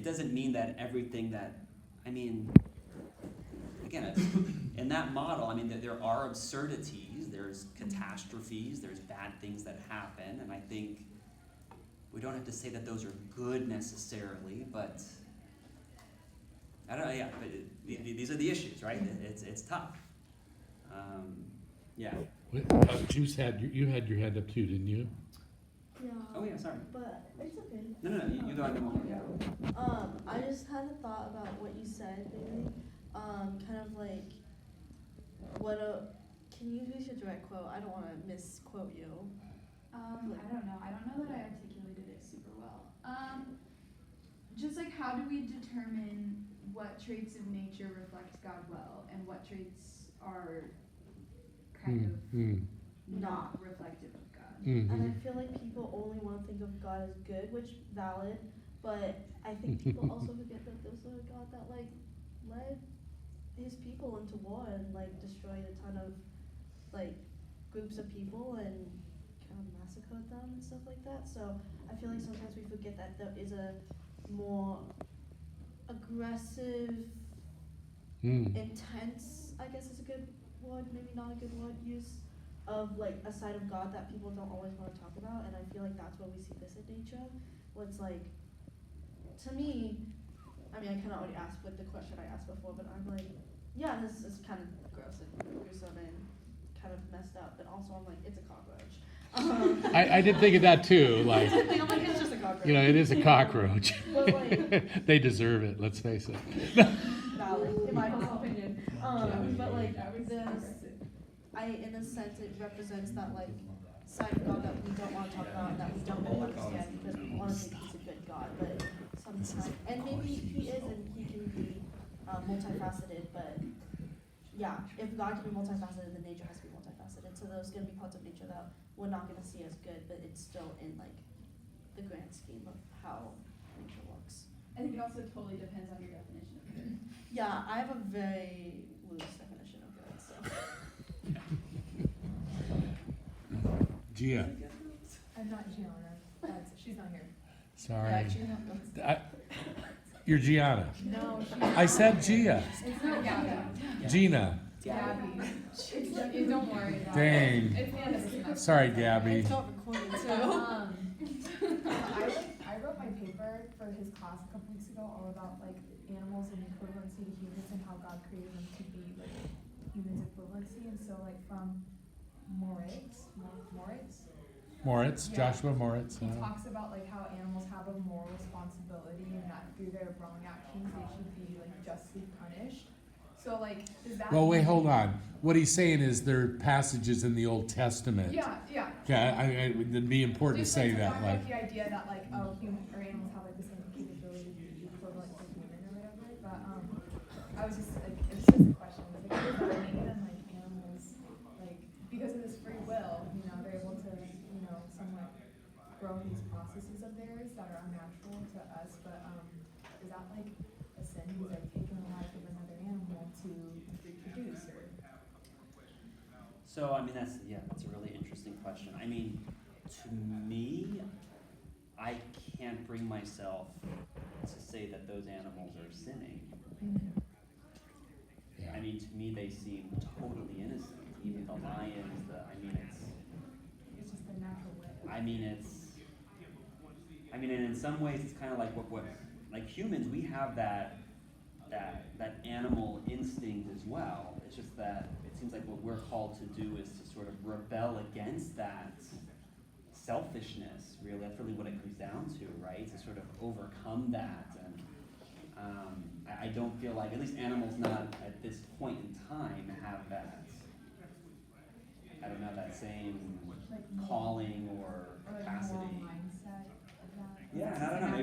it doesn't mean that everything that, I mean, again, in that model, I mean, there are absurdities, there's catastrophes, there's bad things that happen, and I think we don't have to say that those are good necessarily, but I don't know, yeah, but these are the issues, right? It's tough. Yeah. Juice you had your hand up too, didn't you? Yeah. Oh yeah, sorry. But it's okay. No, you go ahead. Yeah. I just had a thought about what you said, Bailey. Kind of like, can you use your direct quote? I don't want to misquote you. I don't know. I don't know that I articulated it super well. Just like, how do we determine what traits of nature reflect God well and what traits are kind of not reflective of God? And I feel like people only want to think of God as good, which valid, but I think people also forget that there's a God that like led his people into war and like destroyed a ton of like groups of people and kind of massacred them and stuff like that. So I feel like sometimes we forget that there is a more aggressive, intense, I guess is a good word, maybe not a good word, use of like a side of God that people don't always want to talk about. And I feel like that's where we see this in nature, where it's like, to me, I mean, I kind of already asked with the question I asked before, but I'm like, yeah, this is kind of gross and gruesome and kind of messed up, but also I'm like, it's a cockroach. I did think of that too, like, I'm like, it's just a cockroach. you know, it is a cockroach. But like, They deserve it, let's face it. valid, in my humble opinion. But like, in a sense, it represents that like side of God that we don't want to talk about, that we don't really understand because we want to think he's a good God, but sometimes, and maybe he is and he can be multifaceted, but yeah, if God can be multifaceted, then nature has to be multifaceted. So there's going to be parts of nature that we're not going to see as good, but it's still in like the grand scheme of how nature works. I think it also totally depends on your definition of good. Yeah, I have a very loose definition of good, so. Gia, I'm not Gianna. She's not here. sorry. Yeah, You're Gianna. no, I said Gia. it's not Gabby. Gina. Gabby. Don't worry. About Dang. It. It's the end of the semester. Sorry, Gabby. It's not recorded too. I wrote my paper for his class a couple weeks ago all about like animals and equivalency to humans and how God created them to be like humans equivalency, and so like from Moritz, Yeah. Joshua Moritz. he talks about like how animals have a moral responsibility and that through their wrong actions they should be like justly punished. So like, does that Well, wait, mean- hold on. What he's saying is there are passages in the Old Testament. Yeah. Okay, it'd be important to Just say like, that, not like, the idea that like, oh, human or animals have like the same capability to be equivalent to human or whatever. But I was just like, it's just a question. Like, does that mean that like animals, like because of this free will, you know, they're able to, you know, somewhat grow these processes of theirs that are unnatural to us. But is that like a sin because they've taken the life of another animal to reproduce or? So, I mean, that's a really interesting question. I mean, to me, I can't bring myself to say that those animals are sinning. I mean, to me, they seem totally innocent. Even the lions, It's just the natural way. and in some ways, it's kind of like what like humans, we have that animal instinct as well. It's just that it seems like what we're called to do is to sort of rebel against that selfishness. Really, that's really what it comes down to, right? To sort of overcome that. And I don't feel like, at least animals not at this point in time, have that, I don't know, that same calling or capacity. Like moral mindset of that. Yeah, and I don't know.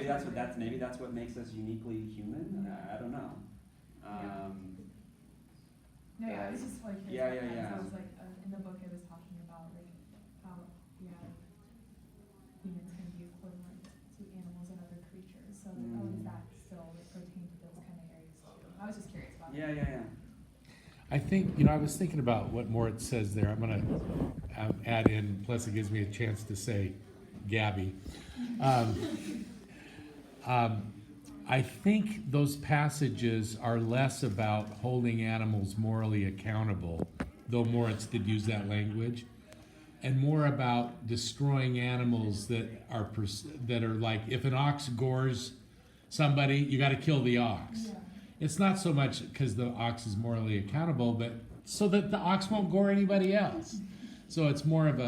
Maybe that's what makes us uniquely human. I don't know. No, yeah, I was just like, Yeah. I was like, in the book it was talking about like how humans can be equivalent to animals and other creatures. So like, does that still like, pertain to those kind of areas too? I was just curious about that. Yeah. I think, I was thinking about what Moritz says there. I'm going to add in, plus it gives me a chance to say Gabby. I think those passages are less about holding animals morally accountable, though Moritz did use that language, and more about destroying animals that are like, if an ox gores somebody, you got to kill the ox. Yeah. It's not so much because the ox is morally accountable, but so that the ox won't gore anybody else. So it's more of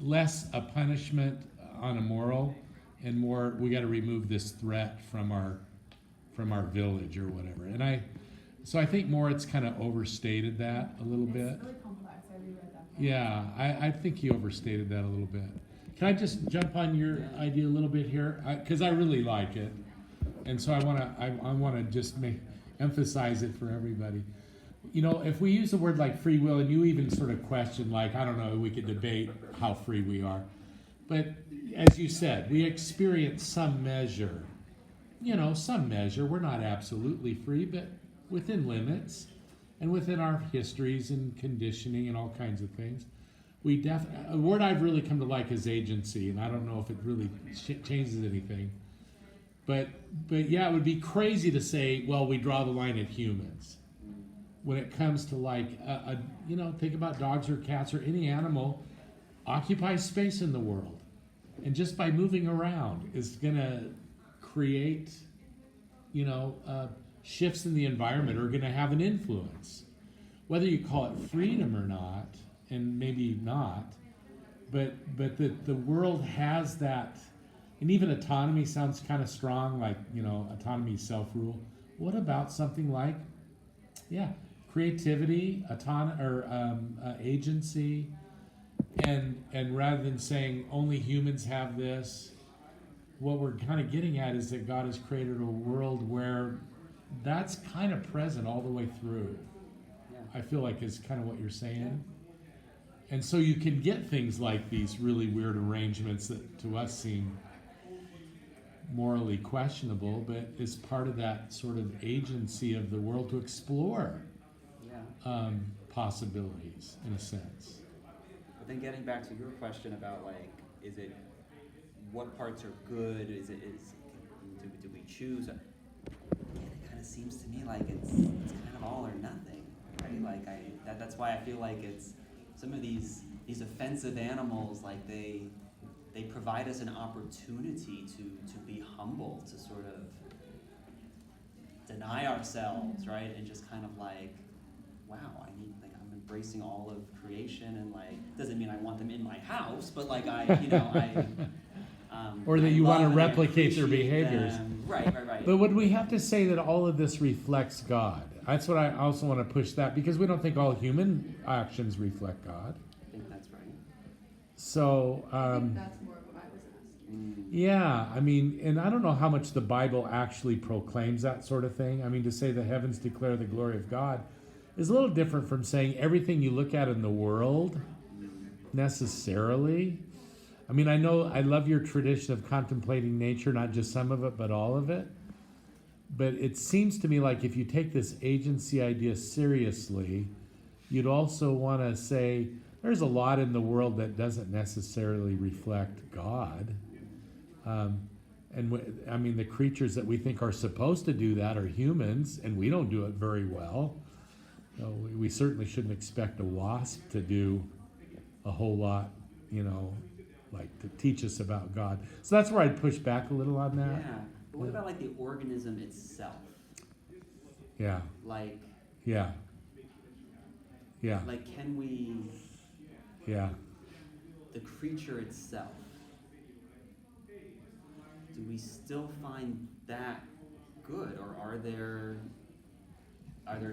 less a punishment on a moral, and more we got to remove this threat from our village or whatever. And I think Moritz kind of overstated that a little bit. It's really complex. I reread that. Yeah, I think he overstated that a little bit. Can I just jump on your idea a little bit here? Because I really like it, and so I want to just emphasize it for everybody. You know, if we use the word like free will, and you even sort of question, like, I don't know, we could debate how free we are, but as you said, we experience some measure. You know, some measure. We're not absolutely free, but within limits, and within our histories and conditioning and all kinds of things. A word I've really come to like is agency, and I don't know if it really changes anything. But yeah, it would be crazy to say, well, we draw the line at humans. When it comes to like, think about dogs or cats or any animal occupies space in the world. And just by moving around is going to create, shifts in the environment are going to have an influence. Whether you call it freedom or not, and maybe not, but the world has that. And even autonomy sounds kind of strong, like, autonomy, self-rule. What about something like, creativity, agency, and rather than saying only humans have this, what we're kind of getting at is that God has created a world where that's kind of present all the way through. Yeah. I feel like is kind of what you're saying. And so you can get things like these really weird arrangements that to us seem morally questionable, but is part of that sort of agency of the world to explore possibilities in a sense. But then getting back to your question about like, what parts are good? Do we choose? Again, it kind of seems to me like it's kind of all or nothing, right? Like that's why I feel like it's some of these offensive animals, like they provide us an opportunity to be humble, to sort of deny ourselves, right? And just kind of like, wow, I'm embracing all of creation, and like, doesn't mean I want them in my house, but like or that I you want to love and replicate their appreciate behaviors. them. Right. But would we have to say that all of this reflects God? That's what I also want to push that, because we don't think all human actions reflect God. I think that's right. So, I think that's more of what I was asking. yeah, I mean, and I don't know how much the Bible actually proclaims that sort of thing. I mean, to say the heavens declare the glory of God is a little different from saying everything you look at in the world necessarily. I mean, I know I love your tradition of contemplating nature, not just some of it, but all of it. But it seems to me like if you take this agency idea seriously, you'd also want to say there's a lot in the world that doesn't necessarily reflect God. The creatures that we think are supposed to do that are humans, and we don't do it very well. We certainly shouldn't expect a wasp to do a whole lot, like to teach us about God. So that's where I'd push back a little on that. Yeah. But what about like the organism itself? Yeah. Like. Yeah. Yeah. Like, can we? Yeah. The creature itself. Do we still find that good, or are there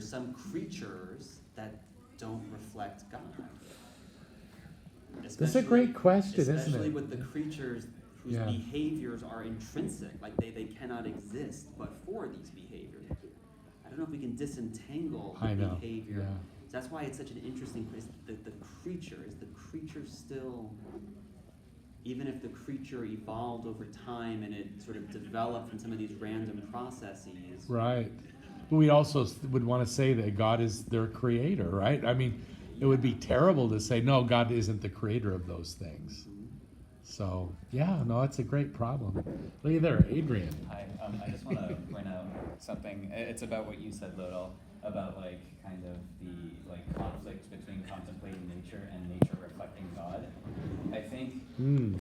some creatures that don't reflect God? That's a great question, isn't it? Especially with the creatures whose Yeah. behaviors are intrinsic, like they cannot exist but for these behaviors. I don't know if we can disentangle the behavior. Yeah. So that's why it's such an interesting place. The creature, is the creature still, even if the creature evolved over time and it sort of developed from some of these random processes. Right. But we also would want to say that God is their creator, right? I mean, it would be terrible to say, no, God isn't the creator of those things. So yeah, no, it's a great problem. Look at there, Adrian. Hi, I just want to point out something. It's about what you said, Lodal, about like kind of the like conflict between contemplating nature and nature reflecting God. I think